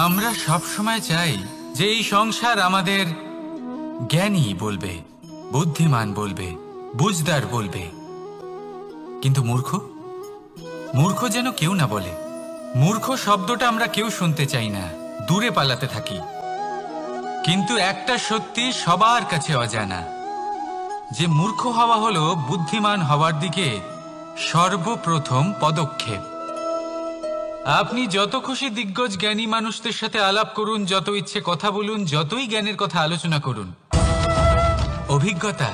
আমরা সব সময় চাই যে এই সংসার আমাদের জ্ঞানী বলবে, বুদ্ধিমান বলবে, বুঝদার বলবে, কিন্তু মূর্খ মূর্খ যেন কেউ না বলে। মূর্খ শব্দটা আমরা কেউ শুনতে চাই না, দূরে পালাতে থাকি। কিন্তু একটা সত্যি সবার কাছে অজানা, যে মূর্খ হওয়া হলো বুদ্ধিমান হওয়ার দিকে সর্বপ্রথম পদক্ষেপ। আপনি যত খুশি দিগ্গজ জ্ঞানী মানুষদের সাথে আলাপ করুন, যত ইচ্ছে কথা বলুন, যতই জ্ঞানের কথা আলোচনা করুন, অভিজ্ঞতা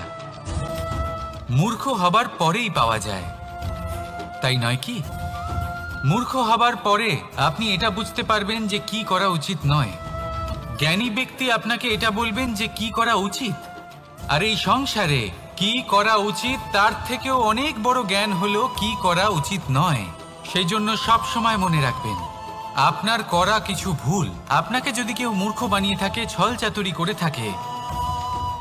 মূর্খ হবার পরেই পাওয়া যায়, তাই নয় কি? মূর্খ হবার পরে আপনি এটা বুঝতে পারবেন যে কি করা উচিত নয়। জ্ঞানী ব্যক্তি আপনাকে এটা বলবেন যে কি করা উচিত। আর এই সংসারে কি করা উচিত তার থেকেও অনেক বড় জ্ঞান হলো কি করা উচিত নয়। সেই জন্য সব সময় মনে রাখবেন, আপনার করা কিছু ভুল, আপনাকে যদি কেউ মূর্খ বানিয়ে থাকে, ছল চাতুরি করে থাকে,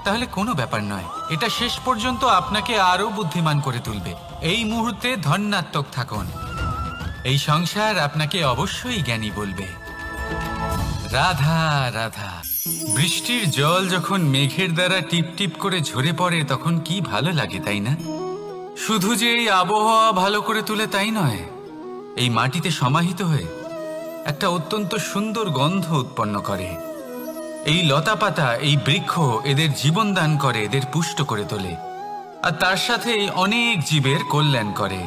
তাহলে কোনো ব্যাপার নয়, এটা শেষ পর্যন্ত আপনাকে আরো বুদ্ধিমান করে তুলবে। এই মুহূর্তে ধন্যাত্মক থাকুন, এই সংসার আপনাকে অবশ্যই জ্ঞানী বলবে। রাধা রাধা। বৃষ্টির জল যখন মেঘের দ্বারা টিপ টিপ করে ঝরে পড়ে তখন কি ভালো লাগে, তাই না? শুধু যে এই আবহাওয়া ভালো করে তুলে তাই নয়, এই মাটিতে সমাহিত হয়ে একটা অত্যন্ত সুন্দর গন্ধ উৎপন্ন করে। এই লতা পাতা, এই বৃক্ষ এদের জীবন দান করে, এদের পুষ্ট করে তোলে, আর তার সাথে অনেক জীবের কল্যাণ করে।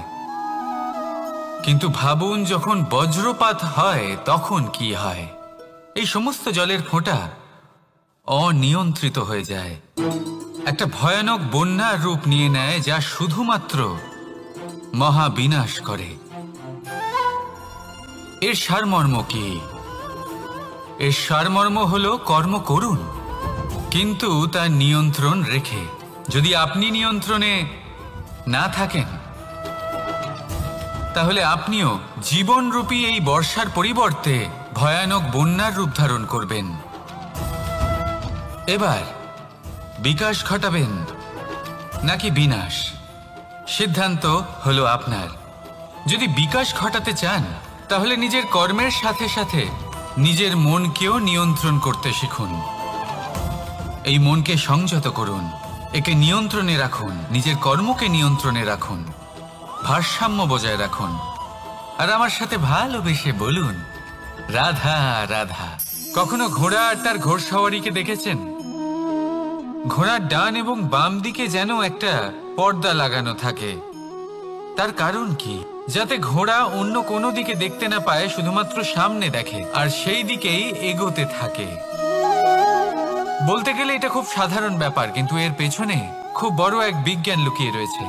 কিন্তু ভাবুন, যখন বজ্রপাত হয় তখন কি হয়? এই সমস্ত জলের ফোঁটা অনিয়ন্ত্রিত হয়ে যায়, একটা ভয়ানক বন্যার রূপ নিয়ে নেয়, যা শুধুমাত্র মহাবিনাশ করে। এর সারমর্ম কি? এর সারমর্ম হলো কর্ম করুন, কিন্তু তার নিয়ন্ত্রণ রেখে। যদি আপনি নিয়ন্ত্রণে না থাকেন, তাহলে আপনিও জীবনরূপী এই বর্ষার পরিবর্তে ভয়ানক বন্যার রূপ ধারণ করবেন। এবার বিকাশ ঘটাবেন নাকি বিনাশ, সিদ্ধান্ত হলো আপনার। যদি বিকাশ ঘটাতে চান, তাহলে নিজের কর্মের সাথে সাথে নিজের মনকেও নিয়ন্ত্রণ করতে শিখুন। এই মনকে সংযত করুন, একে নিয়ন্ত্রণে রাখুন, নিজের কর্মকে নিয়ন্ত্রণে রাখুন, ভারসাম্য বজায় রাখুন, আর আমার সাথে ভালোবেসে বলুন রাধা রাধা। কখনো ঘোড়া আর তার ঘোড়সওয়ারিকে দেখেছেন? ঘোড়ার ডান এবং বাম দিকে যেন একটা পর্দা লাগানো থাকে। তার কারণ কি? যাতে ঘোড়া অন্য কোনো দিকে দেখতে না পায়, শুধুমাত্র সামনে দেখে আর সেই দিকেই এগোতে থাকে। বলতে গেলে এটা খুব সাধারণ ব্যাপার, কিন্তু এর পেছনে খুব বড় এক বিজ্ঞান লুকিয়ে রয়েছে।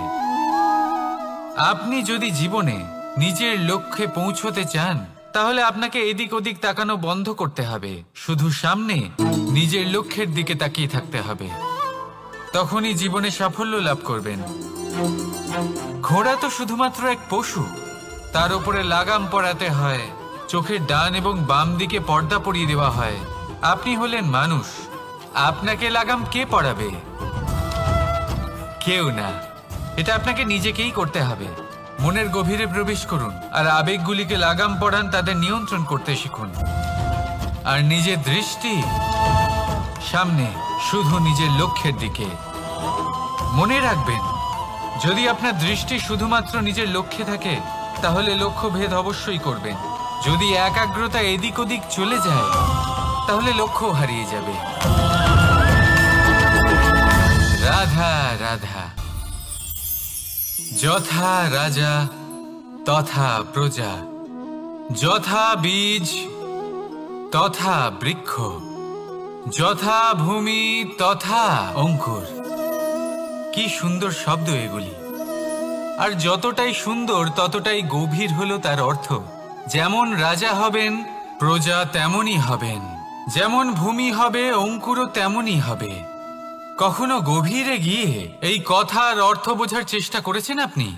আপনি যদি জীবনে নিজের লক্ষ্যে পৌঁছতে চান, তাহলে আপনাকে এদিক ওদিক তাকানো বন্ধ করতে হবে, শুধু সামনে নিজের লক্ষ্যের দিকে তাকিয়ে থাকতে হবে। তখনই জীবনে সাফল্য লাভ করবেন। ঘোড়া তো শুধুমাত্র এক পশু, তার উপরে লাগাম পরাতে হয়, চোখের ডান এবং বাম দিকে পর্দা পরিয়ে দেওয়া হয়। আপনি হলেন মানুষ, আপনাকে লাগাম কে পরাবে? কেউ না, এটা আপনাকে নিজেকেই করতে হবে। মনের গভীরে প্রবেশ করুন আর আবেগগুলিকে লাগাম পরান, তাদের নিয়ন্ত্রণ করতে শিখুন। আর নিজের দৃষ্টি সামনে, শুধু নিজের লক্ষ্যের দিকে। মনে রাখবেন, যদি আপনার দৃষ্টি শুধুমাত্র নিজের লক্ষ্যে থাকে, তাহলে লক্ষ্য ভেদ অবশ্যই করবেন। যদি একাগ্রতা এদিক ওদিক চলে যায়, তাহলে লক্ষ্য হারিয়ে যাবে। রাধা রাধা। যথা রাজা তথা প্রজা, যথা বীজ তথা বৃক্ষ, যথা ভূমি তথা অঙ্কুর। কি সুন্দর শব্দ এগুলি! আর যতটাই সুন্দর ততটাই গভীর হলো তার অর্থ। যেমন রাজা হবেন, প্রজা তেমনই হবেন, যেমন ভূমি হবে, অঙ্কুরও তেমনই হবে। কখনো গভীরে গিয়ে এই কথার অর্থ বোঝার চেষ্টা করেছেন আপনি?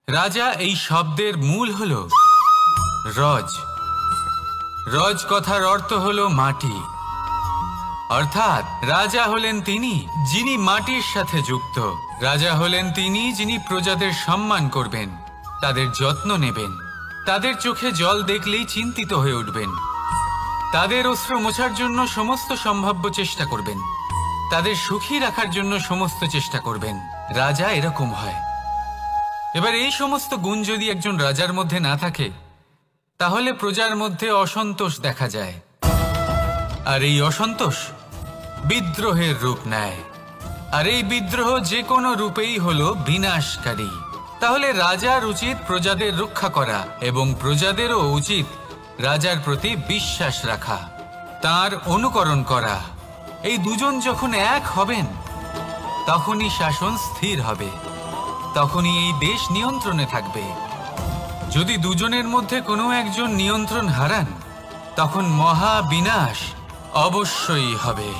রাজা এই শব্দের মূল হলো রজ। রজ কথার অর্থ হলো মাটি, অর্থাৎ রাজা হলেন তিনি যিনি মাটির সাথে যুক্ত। রাজা হলেন তিনি যিনি প্রজাদের সম্মান করবেন, তাদের যত্ন নেবেন, তাদের চোখে জল দেখলেই চিন্তিত হয়ে উঠবেন, তাদের অশ্রু মোছার জন্য সমস্ত সম্ভাব্য চেষ্টা করবেন, তাদের সুখী রাখার জন্য সমস্ত চেষ্টা করবেন। রাজা এরকম হয়। এবার এই সমস্ত গুণ যদি একজন রাজার মধ্যে না থাকে, তাহলে প্রজার মধ্যে অসন্তোষ দেখা যায়, আর এই অসন্তোষ বিদ্রোহের রূপ নেয়, আর এই বিদ্রোহ যে কোনো রূপেই হলো বিনাশকারী। তাহলে রাজার উচিত প্রজাদের রক্ষা করা, এবং প্রজাদেরও উচিত রাজার প্রতি বিশ্বাস রাখা, তার অনুকরণ করা। এই দুজন যখন এক হবেন, তখনই শাসন স্থির হবে, তখনই এই দেশ নিয়ন্ত্রণে থাকবে। যদি দুজনের মধ্যে কোনো একজন নিয়ন্ত্রণ হারান, তখন মহা বিনাশ অবশ্যই হবে।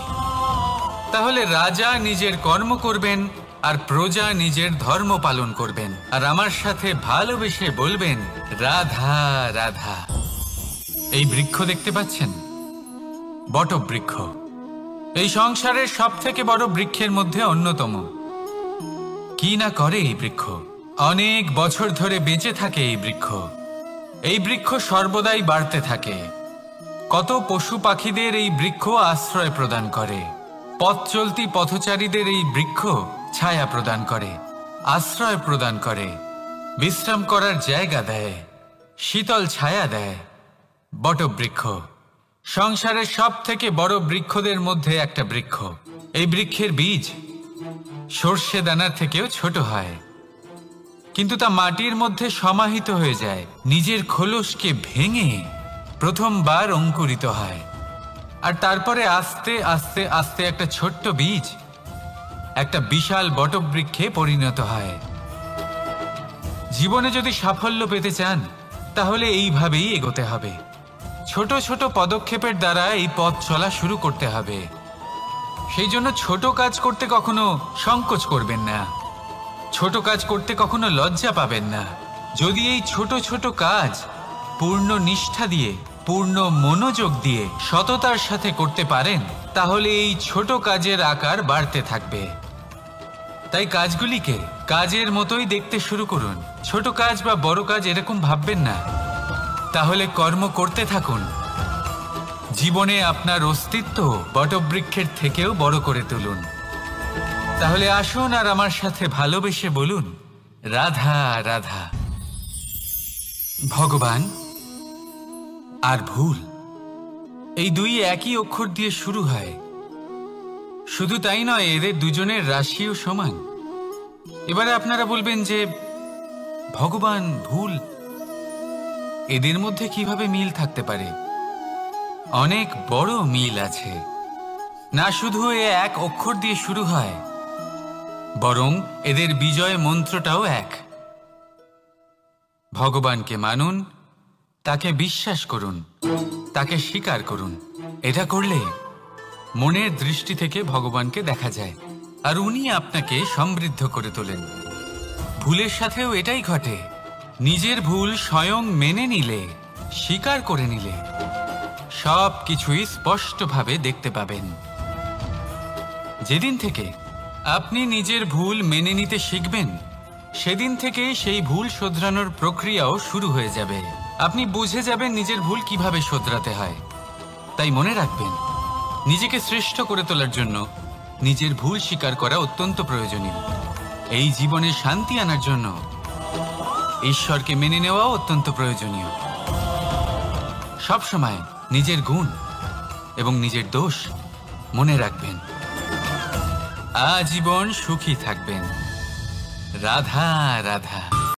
তাহলে রাজা নিজের কর্ম করবেন, আর প্রজা নিজের ধর্ম পালন করবেন, আর আমার সাথে ভালোবেসে বলবেন, রাধা রাধা। এই বৃক্ষ দেখতে পাচ্ছেন, বটবৃক্ষ। এই সংসারের সব থেকে বড় বৃক্ষের মধ্যে অন্যতম। কি না করে এই বৃক্ষ? অনেক বছর ধরে বেঁচে থাকে এই বৃক্ষ। এই বৃক্ষ সর্বদাই বাড়তে থাকে। কত পশু পাখিদের এই বৃক্ষ আশ্রয় প্রদান করে। পথ চলতি পথচারীদের এই বৃক্ষ ছায়া প্রদান করে, আশ্রয় প্রদান করে, বিশ্রাম করার জায়গা দেয়, শীতল ছায়া দেয়। বটবৃক্ষ সংসারের সব থেকে বড় বৃক্ষদের মধ্যে একটা বৃক্ষ। এই বৃক্ষের বীজ সর্ষে দানার থেকেও ছোট হয়, কিন্তু তা মাটির মধ্যে সমাহিত হয়ে যায়, নিজের খোলসকে ভেঙে প্রথমবার অঙ্কুরিত হয়, আর তারপরে আস্তে আস্তে আস্তে একটা ছোট্ট বীজ একটা বিশাল বটবৃক্ষে পরিণত হয়। জীবনে যদি সাফল্য পেতে চান, তাহলে এইভাবেই এগোতে হবে। ছোট ছোট পদক্ষেপের দ্বারা এই পথ চলা শুরু করতে হবে। সেই জন্য ছোট কাজ করতে কখনো সংকোচ করবেন না, ছোট কাজ করতে কখনো লজ্জা পাবেন না। যদি এই ছোট ছোট কাজ পূর্ণ নিষ্ঠা দিয়ে, পূর্ণ মনোযোগ দিয়ে, সততার সাথে করতে পারেন, তাহলে এই ছোট কাজের আকার বাড়তে থাকবে। তাই কাজগুলিকে কাজের মতোই দেখতে শুরু করুন। ছোট কাজ বা বড় কাজ এরকম ভাববেন না। তাহলে কর্ম করতে থাকুন। জীবনে আপনার অস্তিত্ব বটবৃক্ষের থেকেও বড় করে তুলুন। তাহলে আসুন আর আমার সাথে ভালোবেসে বলুন, রাধা রাধা। ভগবান আর ভুল, এই দুই একই অক্ষর দিয়ে শুরু হয়। শুধু তাই নয়, এদের দুজনের রাশিও সমান। এবারে আপনারা বলবেন যে ভগবান, ভুল, এদের মধ্যে কিভাবে মিল থাকতে পারে? অনেক বড় মিল আছে। না শুধু এ এক অক্ষর দিয়ে শুরু হয়, বরং এদের বিজয় মন্ত্রটাও এক। ভগবানকে মানুন, তাকে বিশ্বাস করুন, তাকে স্বীকার করুন। এটা করলে মনের দৃষ্টি থেকে ভগবানকে দেখা যায়, আর উনি আপনাকে সমৃদ্ধ করে তোলেন। ভুলের সাথেও এটাই ঘটে। নিজের ভুল স্বয়ং মেনে নিলে, স্বীকার করে নিলে, সব কিছুই স্পষ্টভাবে দেখতে পাবেন। যেদিন থেকে আপনি নিজের ভুল মেনে নিতে শিখবেন, সেদিন থেকে সেই ভুল শোধরানোর প্রক্রিয়াও শুরু হয়ে যাবে। আপনি বুঝে যাবেন নিজের ভুল কিভাবে শোধরাতে হয়। তাই মনে রাখবেন, নিজেকে শ্রেষ্ঠ করে তোলার জন্য নিজের ভুল স্বীকার করা অত্যন্ত প্রয়োজনীয়। এই জীবনে শান্তি আনার জন্য ঈশ্বরকে মেনে নেওয়াও অত্যন্ত প্রয়োজনীয়। সবসময় নিজের গুণ এবং নিজের দোষ মনে রাখবেন। আজীবন সুখী থাকবেন। রাধা রাধা।